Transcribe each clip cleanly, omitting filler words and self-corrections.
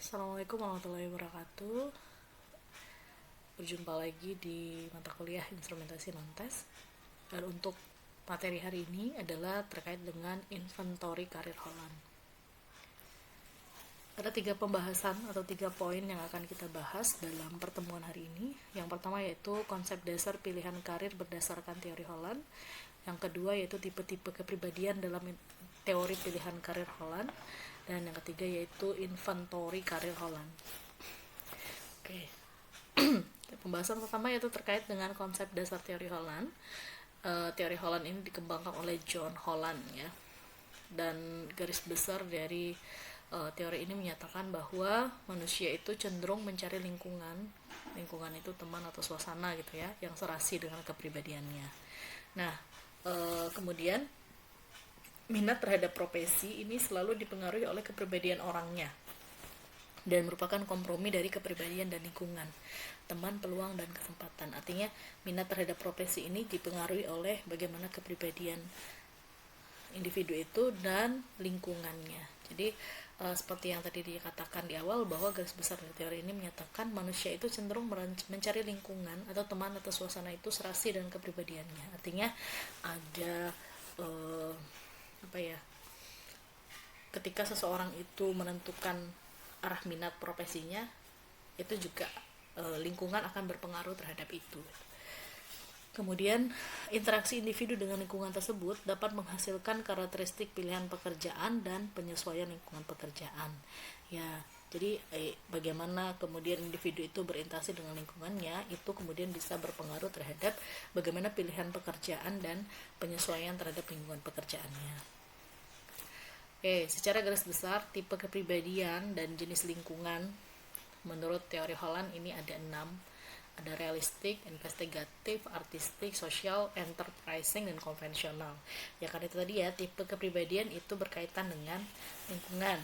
Assalamualaikum warahmatullahi wabarakatuh. Berjumpa lagi di mata kuliah instrumentasi non-tes. Dan untuk materi hari ini adalah terkait dengan inventory karir Holland. Ada 3 pembahasan atau 3 poin yang akan kita bahas dalam pertemuan hari ini. Yang pertama yaitu konsep dasar pilihan karir berdasarkan teori Holland. Yang kedua yaitu tipe-tipe kepribadian dalam teori pilihan karir Holland. Dan yang ketiga yaitu inventory karir Holland. Oke. Pembahasan pertama yaitu terkait dengan konsep dasar teori Holland. Teori Holland ini dikembangkan oleh John Holland ya. Dan garis besar dari teori ini menyatakan bahwa manusia itu cenderung mencari lingkungan itu teman atau suasana gitu ya, yang serasi dengan kepribadiannya. Nah, kemudian minat terhadap profesi ini selalu dipengaruhi oleh kepribadian orangnya dan merupakan kompromi dari kepribadian dan lingkungan, teman, peluang, dan kesempatan. Artinya minat terhadap profesi ini dipengaruhi oleh bagaimana kepribadian individu itu dan lingkungannya. Jadi seperti yang tadi dikatakan di awal, bahwa garis besar dari teori ini menyatakan manusia itu cenderung mencari lingkungan atau teman atau suasana itu serasi dengan kepribadiannya. Artinya ada ketika seseorang itu menentukan arah minat profesinya, itu juga lingkungan akan berpengaruh terhadap itu. Kemudian interaksi individu dengan lingkungan tersebut dapat menghasilkan karakteristik pilihan pekerjaan dan penyesuaian lingkungan pekerjaan. Ya, jadi bagaimana kemudian individu itu berinteraksi dengan lingkungannya, itu kemudian bisa berpengaruh terhadap bagaimana pilihan pekerjaan dan penyesuaian terhadap lingkungan pekerjaannya. Oke, secara garis besar tipe kepribadian dan jenis lingkungan menurut teori Holland ini ada 6. Ada realistik, investigatif, artistik, sosial, enterprising, dan konvensional. Ya karena itu tadi ya, tipe kepribadian itu berkaitan dengan lingkungan.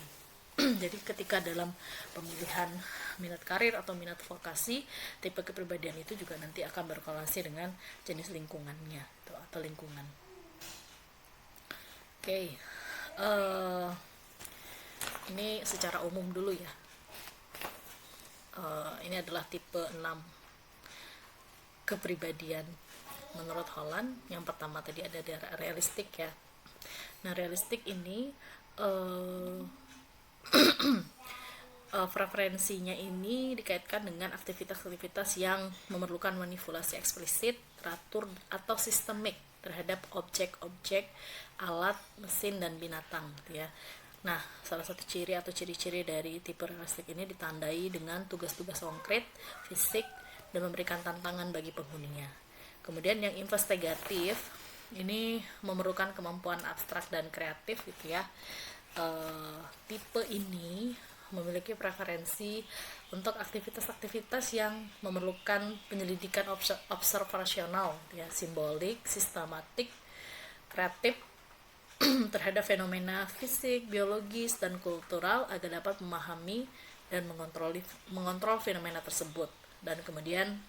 Jadi ketika dalam pemilihan minat karir atau minat vokasi, tipe kepribadian itu juga nanti akan berkorelasi dengan jenis lingkungannya atau lingkungan. Oke, ini secara umum dulu ya. Ini adalah tipe 6 kepribadian menurut Holland. Yang pertama tadi ada realistik ya. Nah, realistik ini preferensinya ini dikaitkan dengan aktivitas-aktivitas yang memerlukan manipulasi eksplisit, teratur, atau sistemik terhadap objek-objek, alat, mesin, dan binatang gitu ya. Nah, salah satu ciri atau ciri-ciri dari tipe realistik ini ditandai dengan tugas-tugas konkret, fisik, dan memberikan tantangan bagi penghuninya. Kemudian yang investigatif ini memerlukan kemampuan abstrak dan kreatif gitu ya. Tipe ini memiliki preferensi untuk aktivitas-aktivitas yang memerlukan penyelidikan observasional ya, simbolik, sistematik, kreatif terhadap fenomena fisik, biologis, dan kultural agar dapat memahami dan mengontrol fenomena tersebut. Dan kemudian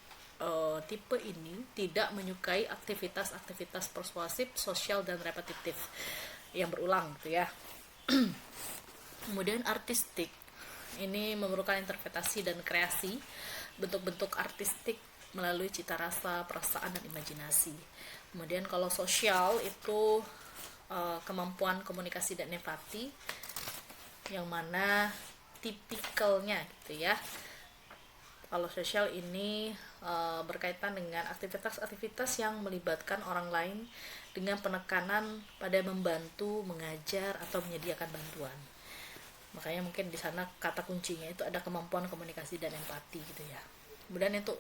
tipe ini tidak menyukai aktivitas-aktivitas persuasif, sosial, dan repetitif yang berulang gitu ya. Kemudian artistik ini memerlukan interpretasi dan kreasi bentuk-bentuk artistik melalui cita rasa, perasaan, dan imajinasi. Kemudian kalau sosial itu kemampuan komunikasi dan empati, yang mana tipikalnya gitu ya. Kalau sosial ini berkaitan dengan aktivitas-aktivitas yang melibatkan orang lain dengan penekanan pada membantu, mengajar, atau menyediakan bantuan. Makanya mungkin di sana kata kuncinya itu ada kemampuan komunikasi dan empati gitu ya. Kemudian itu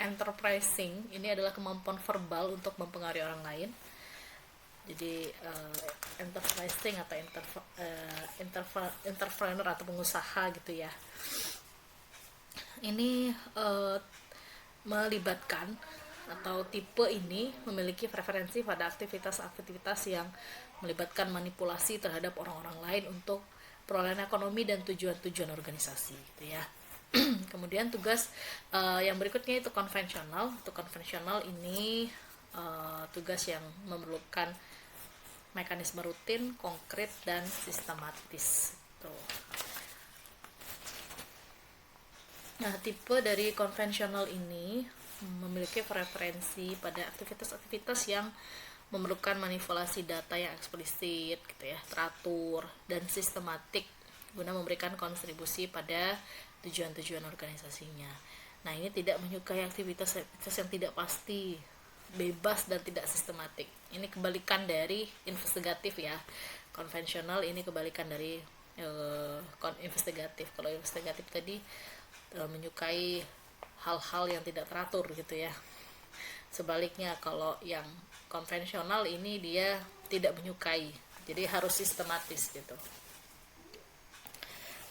enterprising, ini adalah kemampuan verbal untuk mempengaruhi orang lain. Jadi enterprising atau entrepreneur atau pengusaha gitu ya. Ini melibatkan atau tipe ini memiliki preferensi pada aktivitas-aktivitas yang melibatkan manipulasi terhadap orang-orang lain untuk perolehan ekonomi dan tujuan-tujuan organisasi gitu ya. Kemudian tugas yang berikutnya itu konvensional. Untuk konvensional ini tugas yang memerlukan mekanisme rutin, konkret, dan sistematis. Nah, tipe dari konvensional ini memiliki preferensi pada aktivitas-aktivitas yang memerlukan manipulasi data yang eksplisit gitu ya, teratur dan sistematik guna memberikan kontribusi pada tujuan-tujuan organisasinya. Nah, ini tidak menyukai aktivitas-aktivitas yang tidak pasti, bebas dan tidak sistematik. Ini kebalikan dari investigatif ya. Konvensional ini kebalikan dari investigatif. Kalau investigatif tadi menyukai hal-hal yang tidak teratur gitu ya. Sebaliknya kalau yang konvensional ini dia tidak menyukai, jadi harus sistematis gitu.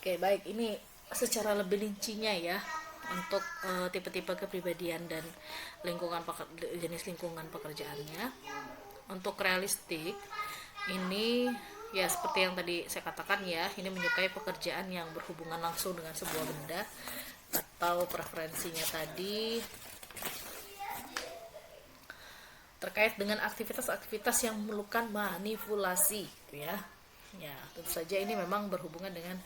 Oke, baik, ini secara lebih rincinya ya untuk tipe-tipe kepribadian dan jenis lingkungan pekerjaannya. Untuk realistik ini ya seperti yang tadi saya katakan ya, ini menyukai pekerjaan yang berhubungan langsung dengan sebuah benda, atau preferensinya tadi terkait dengan aktivitas-aktivitas yang memerlukan manipulasi gitu ya. Ya, tentu saja ini memang berhubungan dengan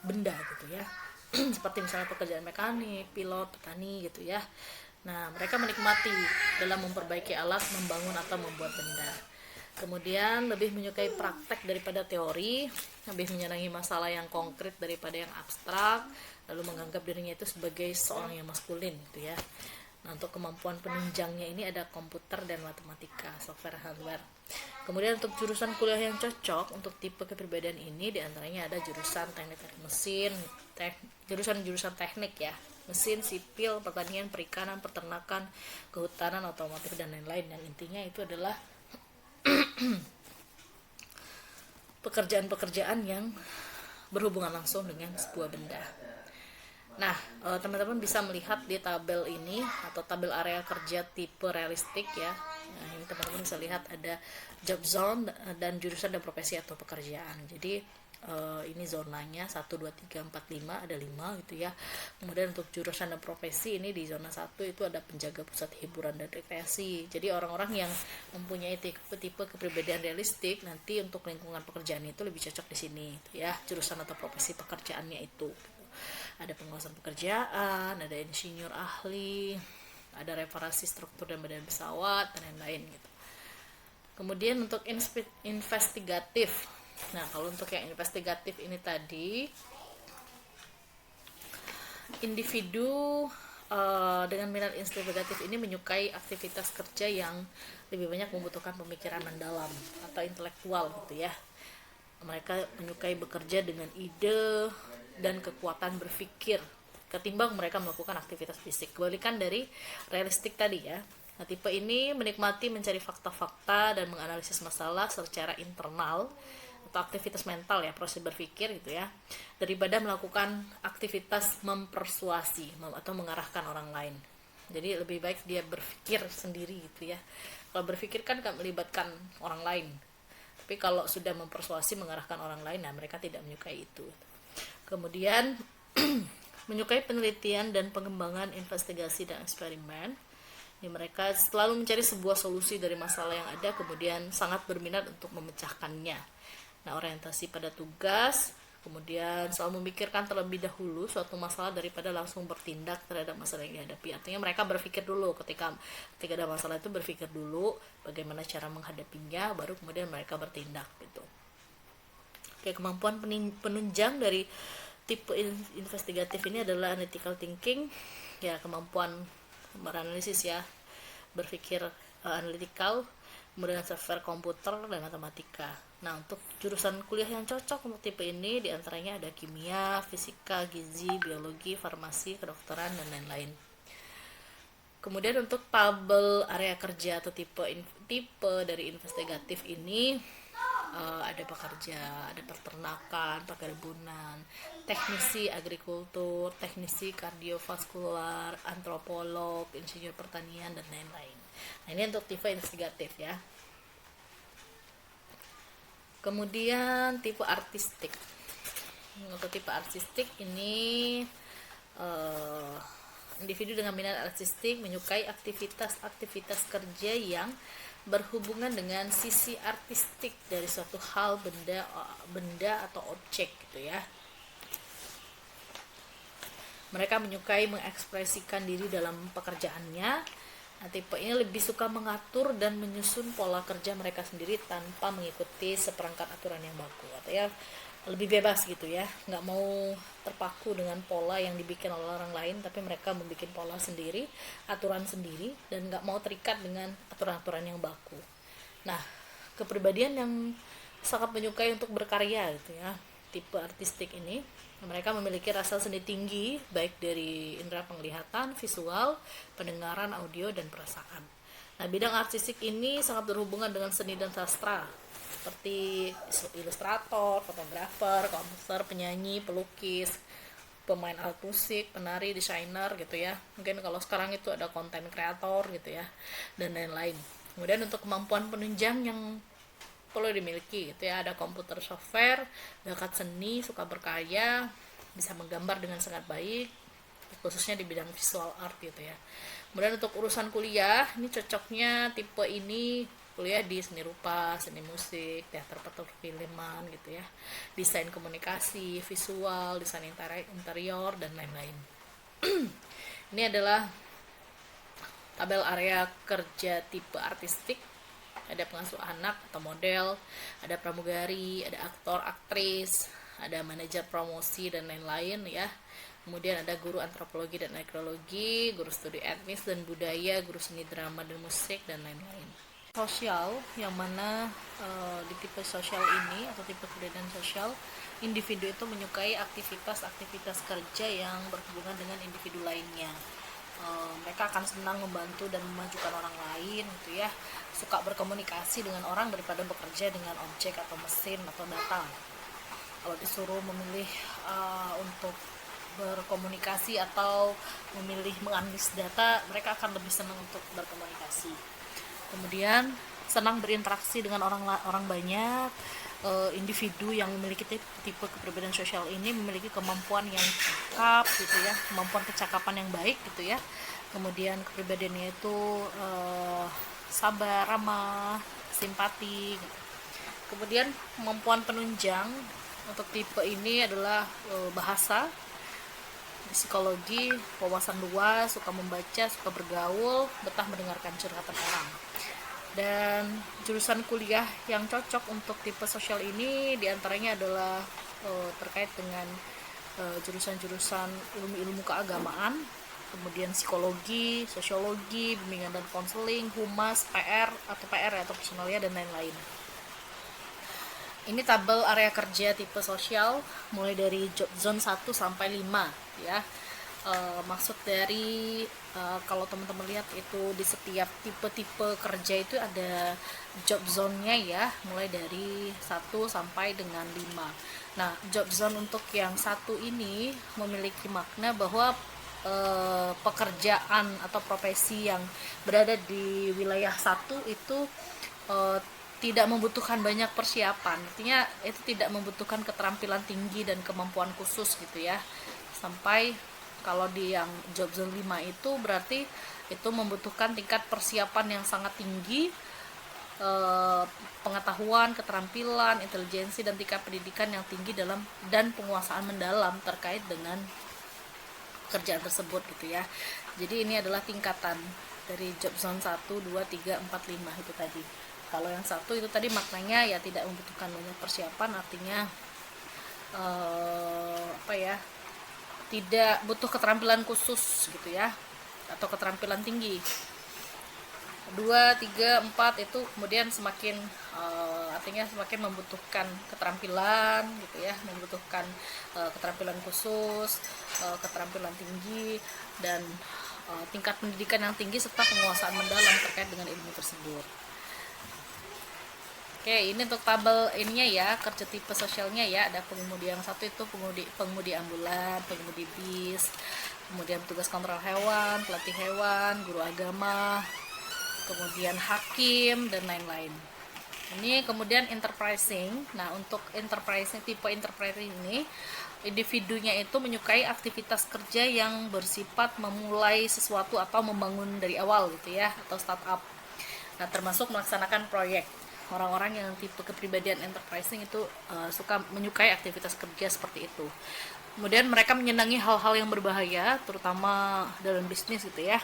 benda gitu ya. Seperti misalnya pekerjaan mekanik, pilot, petani gitu ya. Nah, mereka menikmati dalam memperbaiki alat, membangun atau membuat benda. Kemudian lebih menyukai praktek daripada teori, lebih menyenangi masalah yang konkret daripada yang abstrak, lalu menganggap dirinya itu sebagai seorang yang maskulin gitu ya. Nah, untuk kemampuan penunjangnya ini ada komputer dan matematika, software, hardware. Kemudian untuk jurusan kuliah yang cocok untuk tipe kepribadian ini diantaranya ada jurusan teknik mesin, jurusan teknik ya, mesin, sipil, pertanian, perikanan, peternakan, kehutanan, otomotif dan lain-lain. Dan intinya itu adalah pekerjaan-pekerjaan yang berhubungan langsung dengan sebuah benda. Nah, teman-teman bisa melihat di tabel ini atau tabel area kerja tipe realistik ya. Nah, ini teman-teman bisa lihat ada job zone dan jurusan dan profesi atau pekerjaan. Jadi ini zonanya 1, 2, 3, 4, 5, ada 5 gitu ya. Kemudian untuk jurusan dan profesi ini di zona 1 itu ada penjaga pusat hiburan dan rekreasi. Jadi orang-orang yang mempunyai tipe kepribadian realistik nanti untuk lingkungan pekerjaan itu lebih cocok di sini gitu ya. Jurusan atau profesi pekerjaannya itu. Ada penguasaan pekerjaan, ada insinyur ahli, ada reparasi struktur dan badan pesawat dan lain-lain gitu. Kemudian untuk investigatif. Nah, kalau untuk yang investigatif ini tadi, individu dengan minat investigatif ini menyukai aktivitas kerja yang lebih banyak membutuhkan pemikiran mendalam atau intelektual gitu ya. Mereka menyukai bekerja dengan ide dan kekuatan berpikir ketimbang mereka melakukan aktivitas fisik. Kebalikan dari realistik tadi ya. Nah, tipe ini menikmati mencari fakta-fakta dan menganalisis masalah secara internal atau aktivitas mental ya, proses berpikir gitu ya, daripada melakukan aktivitas mempersuasi atau mengarahkan orang lain. Jadi lebih baik dia berpikir sendiri gitu ya. Kalau berpikir kan gak melibatkan orang lain. Tapi kalau sudah mempersuasi, mengarahkan orang lain, nah mereka tidak menyukai itu. Kemudian menyukai penelitian dan pengembangan investigasi dan eksperimen. Ini mereka selalu mencari sebuah solusi dari masalah yang ada, kemudian sangat berminat untuk memecahkannya. Nah, orientasi pada tugas, kemudian selalu memikirkan terlebih dahulu suatu masalah daripada langsung bertindak terhadap masalah yang dihadapi. Artinya mereka berpikir dulu ketika ada masalah itu, berpikir dulu bagaimana cara menghadapinya, baru kemudian mereka bertindak gitu. Oke, kemampuan penunjang dari tipe investigatif ini adalah analytical thinking, ya kemampuan beranalisis ya, berpikir analytical, kemudian software komputer dan matematika. Nah, untuk jurusan kuliah yang cocok untuk tipe ini diantaranya ada kimia, fisika, gizi, biologi, farmasi, kedokteran, dan lain-lain. Kemudian untuk tabel area kerja atau tipe dari investigatif ini ada pekerja, ada peternakan, perkebunan, teknisi agrikultur, teknisi kardiovaskular, antropolog, insinyur pertanian, dan lain-lain. Nah, ini untuk tipe investigatif ya. Kemudian tipe artistik. Untuk tipe artistik ini individu dengan minat artistik menyukai aktivitas kerja yang berhubungan dengan sisi artistik dari suatu hal, benda atau objek gitu ya. Mereka menyukai mengekspresikan diri dalam pekerjaannya. Nah, tipe ini lebih suka mengatur dan menyusun pola kerja mereka sendiri tanpa mengikuti seperangkat aturan yang baku. Artinya lebih bebas gitu ya, nggak mau terpaku dengan pola yang dibikin oleh orang lain, tapi mereka membuat pola sendiri, aturan sendiri, dan nggak mau terikat dengan aturan-aturan yang baku. Nah, kepribadian yang sangat menyukai untuk berkarya gitu ya, tipe artistik ini, mereka memiliki rasa seni tinggi baik dari indera penglihatan, visual, pendengaran, audio, dan perasaan. Nah, bidang artistik ini sangat berhubungan dengan seni dan sastra, seperti ilustrator, fotografer, komposer, penyanyi, pelukis, pemain alat musik, penari, desainer gitu ya. Mungkin kalau sekarang itu ada content creator gitu ya, dan lain-lain. Kemudian untuk kemampuan penunjang yang perlu dimiliki itu ya, ada komputer software, bakat seni, suka berkarya, bisa menggambar dengan sangat baik, khususnya di bidang visual art gitu ya. Kemudian untuk urusan kuliah, ini cocoknya tipe ini kuliah di seni rupa, seni musik, teater perfilman gitu ya, desain komunikasi, visual, desain interior, dan lain-lain. Ini adalah tabel area kerja tipe artistik. Ada pengasuh anak atau model, ada pramugari, ada aktor, aktris, ada manajer promosi, dan lain-lain ya. Kemudian ada guru antropologi dan arkeologi, guru studi etnis dan budaya, guru seni drama dan musik, dan lain-lain. Sosial, yang mana di tipe sosial ini atau tipe kepribadian sosial, individu itu menyukai aktivitas-aktivitas kerja yang berhubungan dengan individu lainnya. Mereka akan senang membantu dan memajukan orang lain gitu ya, suka berkomunikasi dengan orang daripada bekerja dengan objek atau mesin atau data. Kalau disuruh memilih untuk berkomunikasi atau memilih menganalisis data, mereka akan lebih senang untuk berkomunikasi. Kemudian senang berinteraksi dengan orang banyak. Individu yang memiliki tipe kepribadian sosial ini memiliki kemampuan yang cakap gitu ya, kemampuan kecakapan yang baik gitu ya. Kemudian kepribadiannya itu sabar, ramah, simpati gitu. Kemudian kemampuan penunjang untuk tipe ini adalah bahasa, psikologi, wawasan luas, suka membaca, suka bergaul, betah mendengarkan curhatan orang. Dan jurusan kuliah yang cocok untuk tipe sosial ini diantaranya adalah terkait dengan jurusan-jurusan ilmu-ilmu keagamaan, kemudian psikologi, sosiologi, bimbingan dan konseling, humas, PR atau personalia, dan lain-lain. Ini tabel area kerja tipe sosial mulai dari job zone 1 sampai 5 ya. Maksud dari kalau teman-teman lihat itu di setiap tipe-tipe kerja itu ada job zone-nya ya, mulai dari 1 sampai dengan 5. Nah, job zone untuk yang 1 ini memiliki makna bahwa pekerjaan atau profesi yang berada di wilayah 1 itu tidak membutuhkan banyak persiapan. Artinya itu tidak membutuhkan keterampilan tinggi dan kemampuan khusus gitu ya. Sampai kalau di yang job zone 5 itu berarti itu membutuhkan tingkat persiapan yang sangat tinggi, pengetahuan, keterampilan, intelijensi, dan tingkat pendidikan yang tinggi dalam dan penguasaan mendalam terkait dengan pekerjaan tersebut gitu ya. Jadi ini adalah tingkatan dari job zone 1, 2, 3, 4, 5 itu tadi. Kalau yang 1 itu tadi maknanya ya tidak membutuhkan banyak persiapan, artinya tidak butuh keterampilan khusus gitu ya, atau keterampilan tinggi. 2, 3, 4 itu kemudian semakin artinya semakin membutuhkan keterampilan gitu ya, membutuhkan keterampilan khusus, keterampilan tinggi, dan tingkat pendidikan yang tinggi serta penguasaan mendalam terkait dengan ilmu tersebut. Oke, ini untuk tabel ininya ya, kerja tipe sosialnya ya. Ada pengemudi yang 1 itu pengemudi ambulan, pengemudi bis, kemudian petugas kontrol hewan, pelatih hewan, guru agama, kemudian hakim, dan lain-lain. Ini kemudian enterprising. Nah, untuk enterprising, tipe enterprising ini, individunya itu menyukai aktivitas kerja yang bersifat memulai sesuatu atau membangun dari awal gitu ya, atau startup. Nah, termasuk melaksanakan proyek. orang-orang yang tipe kepribadian enterprising itu suka menyukai aktivitas kerja seperti itu. Kemudian mereka menyenangi hal-hal yang berbahaya, terutama dalam bisnis gitu ya.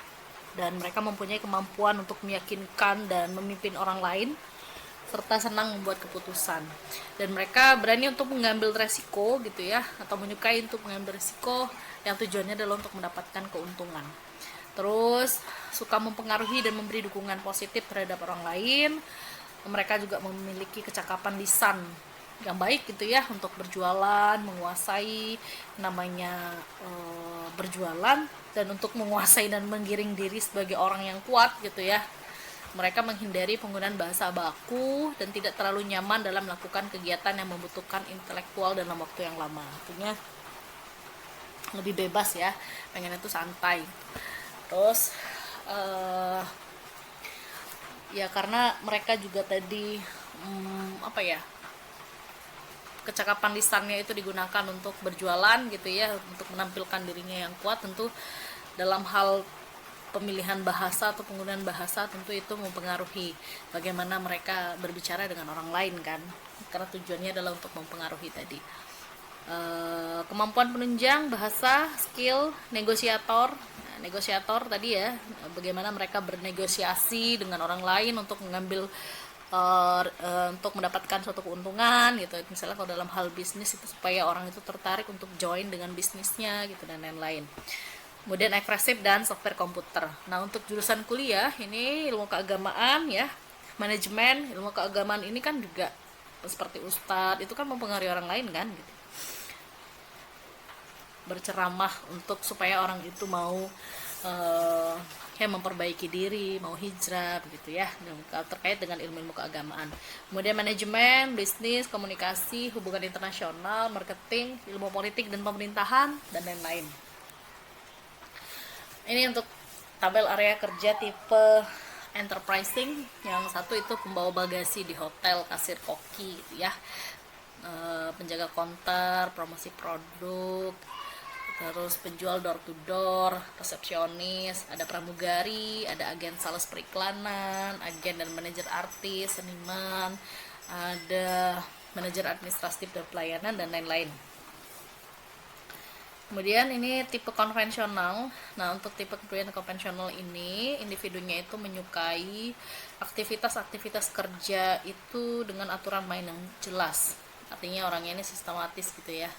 Dan mereka mempunyai kemampuan untuk meyakinkan dan memimpin orang lain, serta senang membuat keputusan. Dan mereka berani untuk mengambil resiko gitu ya, atau menyukai untuk mengambil resiko yang tujuannya adalah untuk mendapatkan keuntungan. Terus suka mempengaruhi dan memberi dukungan positif terhadap orang lain. Mereka juga memiliki kecakapan lisan yang baik gitu ya untuk berjualan, menguasai namanya berjualan, dan untuk menguasai dan menggiring diri sebagai orang yang kuat gitu ya. Mereka menghindari penggunaan bahasa baku dan tidak terlalu nyaman dalam melakukan kegiatan yang membutuhkan intelektual dalam waktu yang lama. Artinya lebih bebas ya, pengen itu santai. Terus ya karena mereka juga tadi kecakapan lisannya itu digunakan untuk berjualan gitu ya, untuk menampilkan dirinya yang kuat. Tentu dalam hal pemilihan bahasa atau penggunaan bahasa tentu itu mempengaruhi bagaimana mereka berbicara dengan orang lain kan, karena tujuannya adalah untuk mempengaruhi tadi. Kemampuan penunjang bahasa, skill negosiator. Negosiator tadi ya, bagaimana mereka bernegosiasi dengan orang lain untuk mengambil untuk mendapatkan suatu keuntungan gitu. Misalnya kalau dalam hal bisnis itu supaya orang itu tertarik untuk join dengan bisnisnya gitu dan lain-lain. Kemudian ekspresif dan software komputer. Nah, untuk jurusan kuliah ini ilmu keagamaan ya, manajemen, ilmu keagamaan ini kan juga seperti ustadz itu kan mempengaruhi orang lain kan gitu. Berceramah untuk supaya orang itu mau memperbaiki diri, mau hijrah begitu ya, terkait dengan ilmu-ilmu keagamaan. Kemudian manajemen, bisnis, komunikasi, hubungan internasional, marketing, ilmu politik dan pemerintahan, dan lain-lain. Ini untuk tabel area kerja tipe enterprising. Yang satu itu pembawa bagasi di hotel, kasir koki gitu ya, penjaga konter, promosi produk, terus penjual door to door, resepsionis, ada pramugari, ada agen sales periklanan, agen dan manajer artis, seniman, ada manajer administratif dan pelayanan, dan lain-lain. Kemudian ini tipe konvensional. Nah, untuk tipe kepribadian konvensional ini individunya itu menyukai aktivitas-aktivitas kerja itu dengan aturan main yang jelas. Artinya orangnya ini sistematis gitu ya.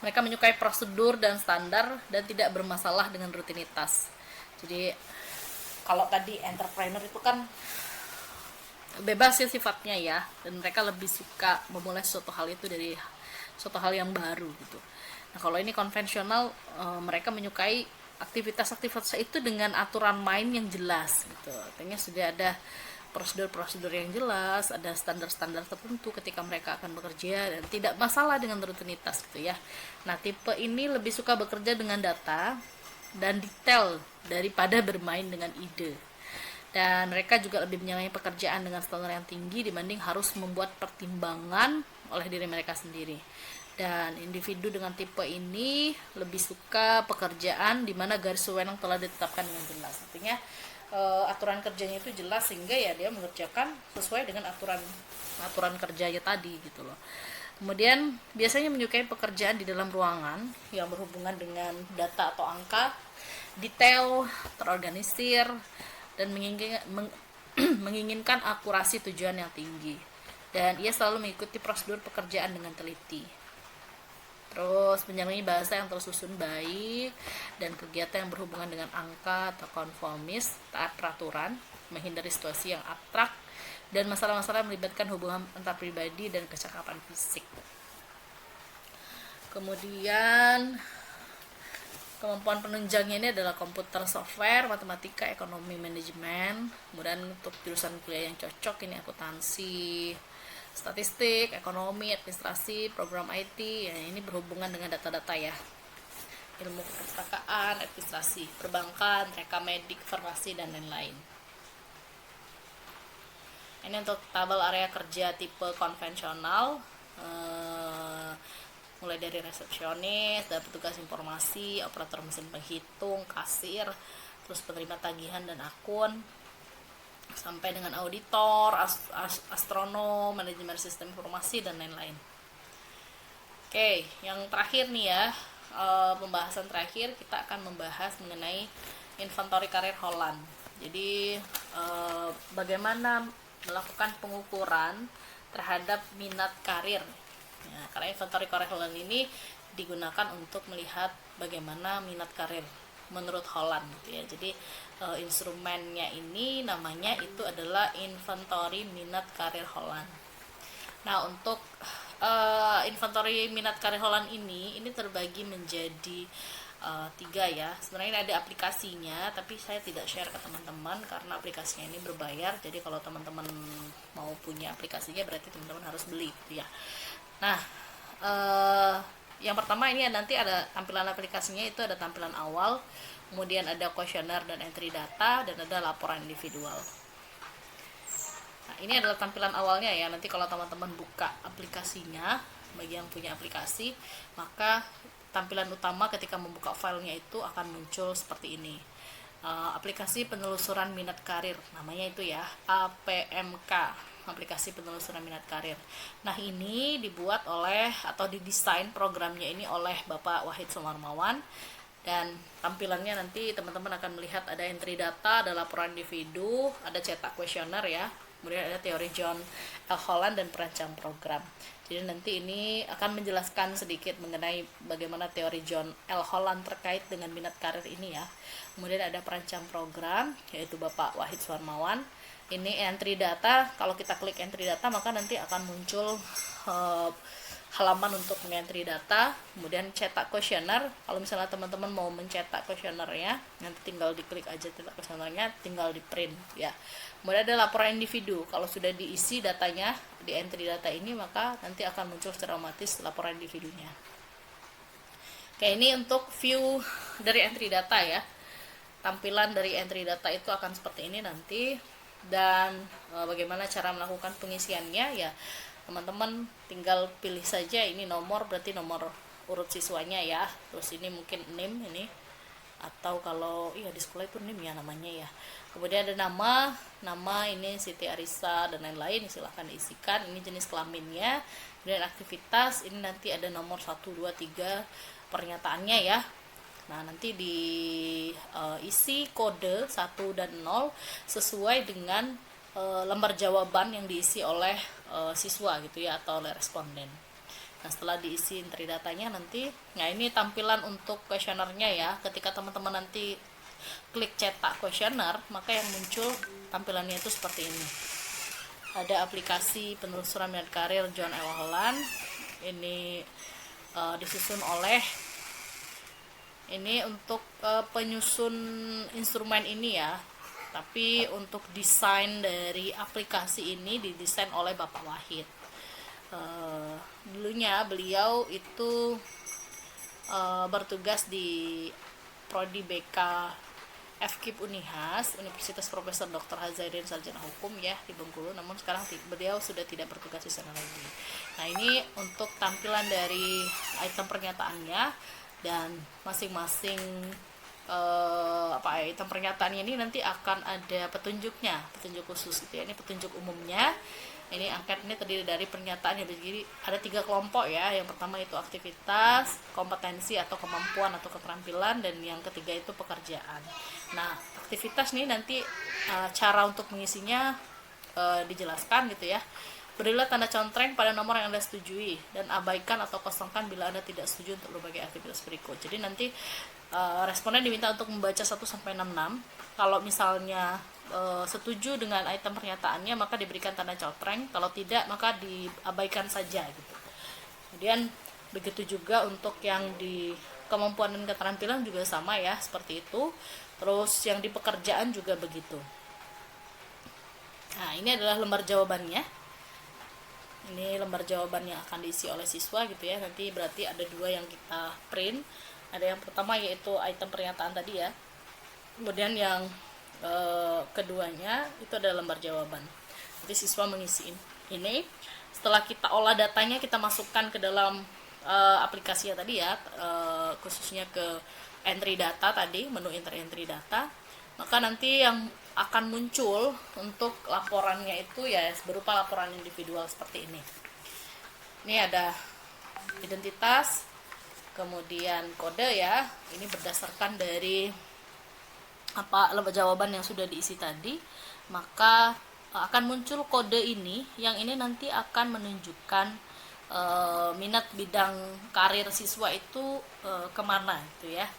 Mereka menyukai prosedur dan standar dan tidak bermasalah dengan rutinitas. Jadi kalau tadi entrepreneur itu kan bebas ya sifatnya ya, dan mereka lebih suka memulai suatu hal itu dari suatu hal yang baru gitu. Nah, kalau ini konvensional, mereka menyukai aktivitas-aktivitas itu dengan aturan main yang jelas gitu. Artinya sudah ada prosedur-prosedur yang jelas, ada standar-standar tertentu ketika mereka akan bekerja dan tidak masalah dengan rutinitas gitu ya. Nah, tipe ini lebih suka bekerja dengan data dan detail daripada bermain dengan ide. Dan mereka juga lebih menyenangi pekerjaan dengan standar yang tinggi dibanding harus membuat pertimbangan oleh diri mereka sendiri. Dan individu dengan tipe ini lebih suka pekerjaan di mana garis wewenang telah ditetapkan dengan jelas. Artinya aturan kerjanya itu jelas sehingga ya dia mengerjakan sesuai dengan aturan kerjanya tadi gitu loh. Kemudian biasanya menyukai pekerjaan di dalam ruangan yang berhubungan dengan data atau angka, detail, terorganisir, dan menginginkan akurasi tujuan yang tinggi. Dan ia selalu mengikuti prosedur pekerjaan dengan teliti. Terus menjalani bahasa yang tersusun baik dan kegiatan yang berhubungan dengan angka atau konformis, taat peraturan, menghindari situasi yang abstrak dan masalah-masalah yang melibatkan hubungan antar pribadi dan kecakapan fisik. Kemudian kemampuan penunjangnya ini adalah komputer, software, matematika, ekonomi, manajemen. Kemudian untuk jurusan kuliah yang cocok ini akuntansi, statistik, ekonomi, administrasi, program IT. Ya, ini berhubungan dengan data-data ya. Ilmu perpustakaan, administrasi, perbankan, rekam medik, farmasi, dan lain-lain. Ini untuk tabel area kerja tipe konvensional. Mulai dari resepsionis, dan petugas informasi, operator mesin penghitung, kasir, terus penerima tagihan dan akun. sampai dengan auditor, astronom, manajemen sistem informasi, dan lain-lain. Oke, yang terakhir nih ya, pembahasan terakhir kita akan membahas mengenai inventory karir Holland. Jadi bagaimana melakukan pengukuran terhadap minat karir. Ya, karena inventory karir Holland ini digunakan untuk melihat bagaimana minat karir menurut Holland gitu ya. Jadi instrumennya ini namanya itu adalah inventory minat karir Holland. Nah, untuk inventory minat karir Holland ini terbagi menjadi 3 ya. Sebenarnya ada aplikasinya, tapi saya tidak share ke teman-teman karena aplikasinya ini berbayar. Jadi kalau teman-teman mau punya aplikasinya berarti teman-teman harus beli gitu ya. Nah, yang pertama ini nanti ada tampilan aplikasinya, itu ada tampilan awal, kemudian ada kuesioner dan entry data, dan ada laporan individual. Nah, ini adalah tampilan awalnya ya. Nanti kalau teman-teman buka aplikasinya, bagi yang punya aplikasi, maka tampilan utama ketika membuka filenya itu akan muncul seperti ini. Aplikasi penelusuran minat karir, namanya itu ya, APMK, aplikasi penelusuran minat karir. Nah, ini dibuat oleh atau didesain programnya ini oleh Bapak Wahid Sumarmawan, dan tampilannya nanti teman-teman akan melihat ada entry data, ada laporan individu, ada cetak kuesioner ya, kemudian ada teori John L. Holland dan perancang program. Jadi nanti ini akan menjelaskan sedikit mengenai bagaimana teori John L. Holland terkait dengan minat karir ini ya. Kemudian ada perancang program, yaitu Bapak Wahid Sumarmawan. Ini entry data, kalau kita klik entry data maka nanti akan muncul halaman untuk mengentry data. Kemudian cetak kuesioner, kalau misalnya teman-teman mau mencetak kuesionernya, nanti tinggal diklik aja cetak kuesionernya, tinggal di print ya. Kemudian ada laporan individu, kalau sudah diisi datanya di entry data ini maka nanti akan muncul secara otomatis laporan individunya. Oke, ini untuk view dari entry data ya. Tampilan dari entry data itu akan seperti ini nanti. Dan bagaimana cara melakukan pengisiannya ya, teman-teman tinggal pilih saja, ini nomor berarti nomor urut siswanya ya, terus ini mungkin name ini, atau kalau di sekolah itu name ya namanya ya. Kemudian ada nama ini Siti Arisa dan lain-lain, silahkan diisikan. Ini jenis kelaminnya. Kemudian aktivitas, ini nanti ada nomor 1, 2, 3 pernyataannya ya. Nah, nanti diisi kode 1 dan 0 sesuai dengan lembar jawaban yang diisi oleh siswa gitu ya, atau oleh responden. Nah, setelah diisi entry datanya nanti, nah ini tampilan untuk kuesionernya ya. Ketika teman-teman nanti klik cetak kuesioner, maka yang muncul tampilannya itu seperti ini. Ada aplikasi penelusuran minat karir John L. Holland. Ini disusun oleh ini untuk penyusun instrumen ini ya. Tapi untuk desain dari aplikasi ini didesain oleh Bapak Wahid. Dulunya beliau itu bertugas di Prodi BK FKIP Unihas, Universitas Profesor Dr. Hazairin Sarjana Hukum ya di Bengkulu, namun sekarang beliau sudah tidak bertugas di sana lagi. Nah, ini untuk tampilan dari item pernyataannya, dan masing-masing item pernyataannya ini nanti akan ada petunjuknya, petunjuk khusus gitu ya. Ini petunjuk umumnya. Ini angket ini terdiri dari pernyataan yang begini, ada 3 kelompok ya. Yang pertama itu aktivitas, kompetensi atau kemampuan atau keterampilan, dan yang ketiga itu pekerjaan. Nah, aktivitas nih nanti cara untuk mengisinya dijelaskan gitu ya. Berilah tanda contreng pada nomor yang Anda setujui dan abaikan atau kosongkan bila Anda tidak setuju untuk berbagai aktivitas berikut. Jadi nanti responden diminta untuk membaca 1-66. Kalau misalnya setuju dengan item pernyataannya maka diberikan tanda contreng, kalau tidak maka diabaikan saja gitu. Kemudian begitu juga untuk yang di kemampuan dan keterampilan juga sama ya, seperti itu. Terus yang di pekerjaan juga begitu. Nah, ini adalah lembar jawabannya. Ini lembar jawaban yang akan diisi oleh siswa gitu ya. Nanti berarti ada 2 yang kita print. Ada yang pertama yaitu item pernyataan tadi ya. Kemudian yang keduanya itu adalah lembar jawaban. Nanti siswa mengisi ini. Setelah kita olah datanya, kita masukkan ke dalam aplikasi ya tadi ya, khususnya ke entry data tadi, menu entry data. Maka nanti yang akan muncul untuk laporannya itu ya berupa laporan individual seperti ini. Ini ada identitas, kemudian kode ya. Ini berdasarkan dari jawaban yang sudah diisi tadi, maka akan muncul kode ini, yang ini nanti akan menunjukkan minat bidang karir siswa itu kemana itu ya.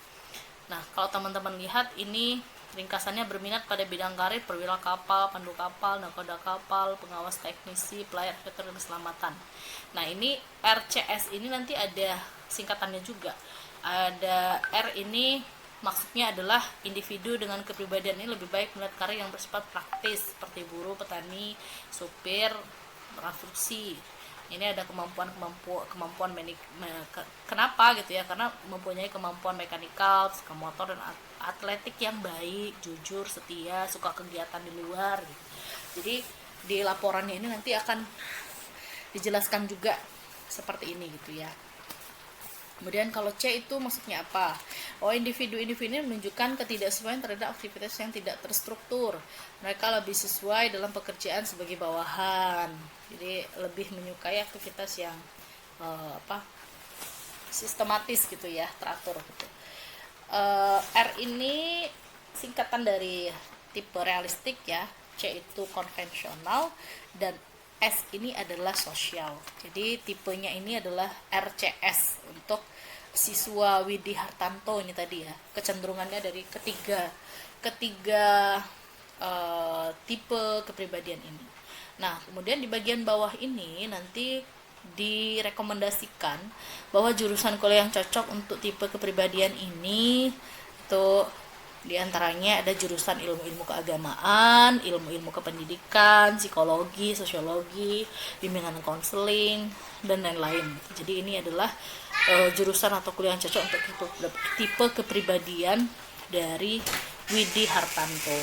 Nah, kalau teman-teman lihat ini ringkasannya berminat pada bidang karir perwira kapal, pandu kapal, nakoda kapal, pengawas teknisi, pelayar veteran keselamatan. Nah, ini RCS ini nanti ada singkatannya juga. Ada R ini maksudnya adalah individu dengan kepribadian ini lebih baik melihat karir yang bersifat praktis seperti buruh, petani, supir, konstruksi. Ini ada kemampuan kenapa gitu ya, karena mempunyai kemampuan mekanikal, psikomotor, dan atletik yang baik, jujur, setia, suka kegiatan di luar gitu. Jadi di laporannya ini nanti akan dijelaskan juga seperti ini gitu ya. Kemudian kalau C itu maksudnya apa? Individu-individu ini menunjukkan ketidaksesuaian terhadap aktivitas yang tidak terstruktur. Mereka lebih sesuai dalam pekerjaan sebagai bawahan. Jadi lebih menyukai aktivitas yang sistematis gitu ya, teratur gitu. R ini singkatan dari tipe realistik ya. C itu konvensional, dan S ini adalah sosial. Jadi tipenya ini adalah RCS untuk siswa Widi Hartanto ini tadi ya. Kecenderungannya dari ketiga tipe kepribadian ini. Nah, kemudian di bagian bawah ini nanti direkomendasikan bahwa jurusan kuliah yang cocok untuk tipe kepribadian ini itu diantaranya ada jurusan ilmu-ilmu keagamaan, ilmu-ilmu kependidikan, psikologi, sosiologi, bimbingan konseling, dan lain-lain. Jadi ini adalah jurusan atau kuliah yang cocok untuk tipe kepribadian dari Widi Hartanto.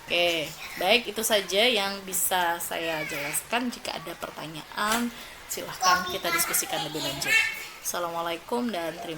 Oke, baik, itu saja yang bisa saya jelaskan. Jika ada pertanyaan, silahkan kita diskusikan lebih lanjut. Assalamualaikum dan terima kasih.